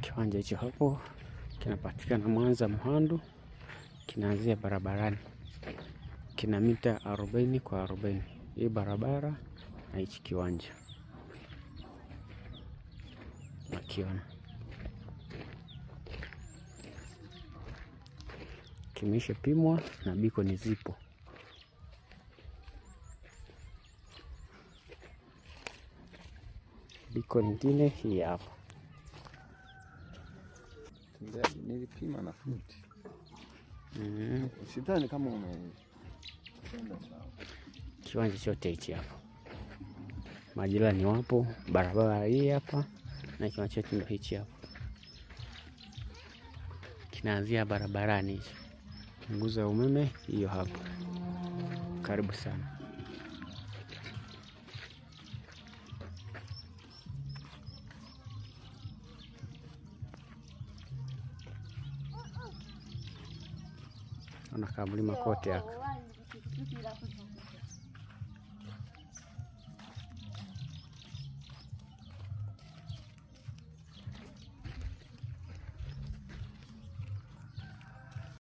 Kiwanja hicho hapo kinapatikana Mwanza Mhandu, kinaanzia barabarani. Kina mita 40 kwa 40. Hii barabara na hichi kiwanja. Nakiona kimesha pimwa na beacon zipo. Beacon nyingine hii hapa. Nilipima na futi. Sidhani kama kiwanja chote hichi hapa. Majirani wapo, barabara hii hapa na kiwanja chote ndio hichi hapa. Kinaanzia barabarani hichi. Nguzo ya umeme hiyo hapa. Karibu sana. Ona kama mlima kote hapa.